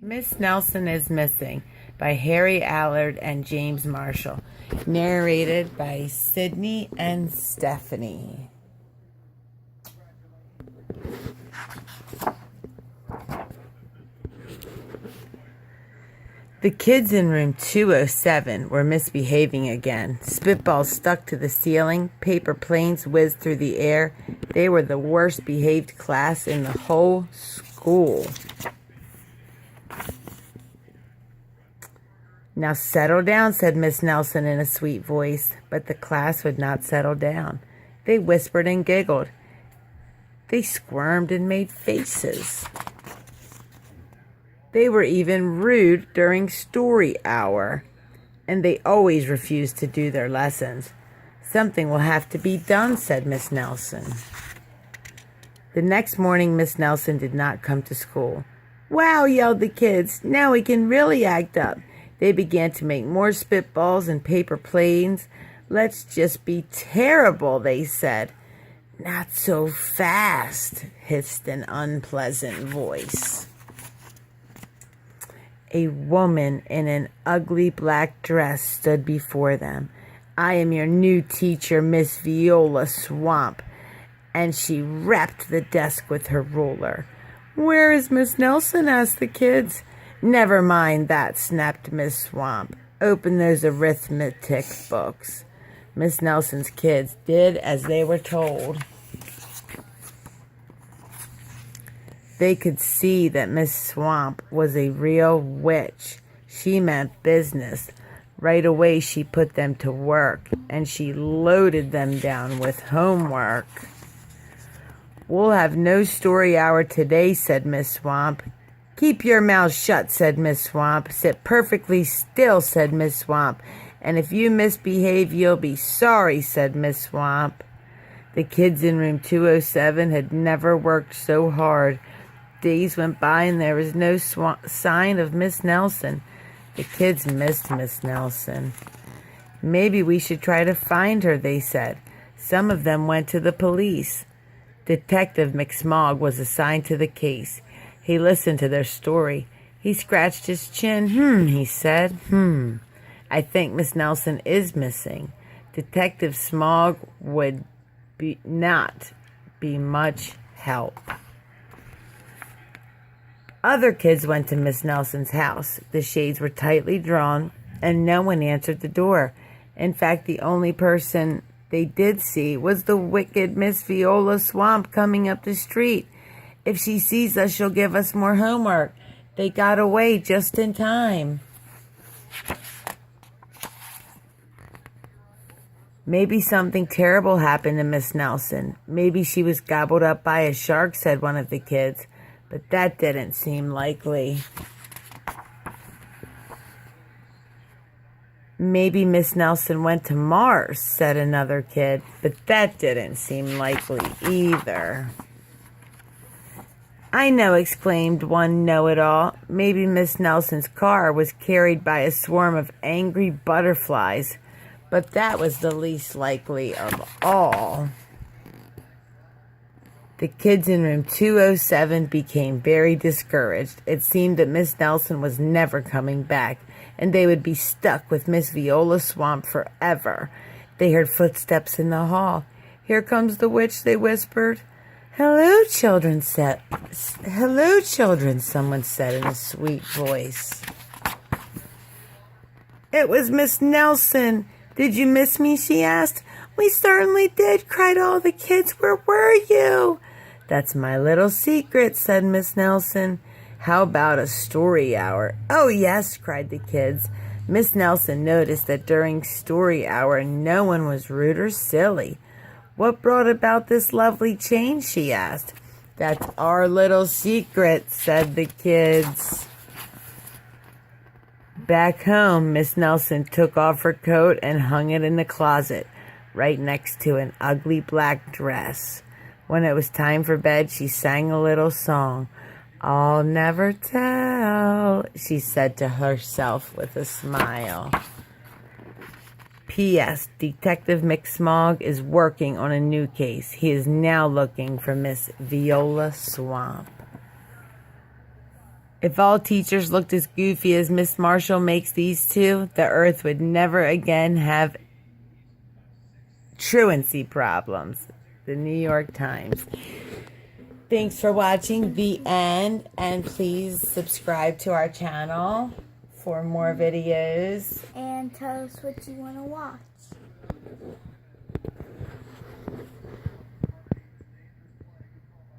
Miss Nelson is Missing by Harry Allard and James Marshall. Narrated by Sydney and Stephanie. The kids in room 207 were misbehaving again. Spitballs stuck to the ceiling, paper planes whizzed through the air. They were the worst behaved class in the whole school. "Now settle down," said Miss Nelson in a sweet voice, but the class would not settle down. They whispered and giggled. They squirmed and made faces. They were even rude during story hour, and they always refused to do their lessons. "Something will have to be done," said Miss Nelson. The next morning, Miss Nelson did not come to school. "Wow," yelled the kids, "now we can really act up." They began to make more spitballs and paper planes. "Let's just be terrible," they said. "Not so fast," hissed an unpleasant voice. A woman in an ugly black dress stood before them. "I am your new teacher, Miss Viola Swamp," and she rapped the desk with her ruler. "Where is Miss Nelson?" asked the kids. "Never mind that," snapped Miss Swamp. "Open those arithmetic books." Miss Nelson's kids did as they were told. They could see that Miss Swamp was a real witch. She meant business. Right away she put them to work, and she loaded them down with homework. "We'll have no story hour today," said Miss Swamp. "Keep your mouth shut," said Miss Swamp. "Sit perfectly still," said Miss Swamp. "And if you misbehave, you'll be sorry," said Miss Swamp. The kids in room 207 had never worked so hard. Days went by and there was no sign of Miss Nelson. The kids missed Miss Nelson. "Maybe we should try to find her," they said. Some of them went to the police. Detective McSmog was assigned to the case. He listened to their story. He scratched his chin. He said. I think Miss Nelson is missing. Detective Smog would not be much help." Other kids went to Miss Nelson's house. The shades were tightly drawn, and no one answered the door. In fact, the only person they did see was the wicked Miss Viola Swamp coming up the street. "If she sees us, she'll give us more homework." They got away just in time. "Maybe something terrible happened to Miss Nelson. Maybe she was gobbled up by a shark," said one of the kids. But that didn't seem likely. "Maybe Miss Nelson went to Mars," said another kid. But that didn't seem likely either. "I know," exclaimed one know-it-all. "Maybe Miss Nelson's car was carried by a swarm of angry butterflies." But that was the least likely of all. The kids in room 207 became very discouraged. It seemed that Miss Nelson was never coming back, and they would be stuck with Miss Viola Swamp forever. They heard footsteps in the hall. "Here comes the witch," they whispered. "Hello, children," someone said in a sweet voice. It was Miss Nelson. "Did you miss me?" she asked. "We certainly did," cried all the kids. "Where were you?" "That's my little secret," said Miss Nelson. "How about a story hour?" "Oh, yes," cried the kids. Miss Nelson noticed that during story hour no one was rude or silly. "What brought about this lovely change?" she asked. "That's our little secret," said the kids. Back home, Miss Nelson took off her coat and hung it in the closet, right next to an ugly black dress. When it was time for bed, she sang a little song. "I'll never tell," she said to herself with a smile. P.S. Detective McSmog is working on a new case. He is now looking for Miss Viola Swamp. If all teachers looked as goofy as Miss Marshall makes these two, the earth would never again have truancy problems. The New York Times. Thanks for watching. The end. And please subscribe to our channel for more videos. And tell us what you want to watch.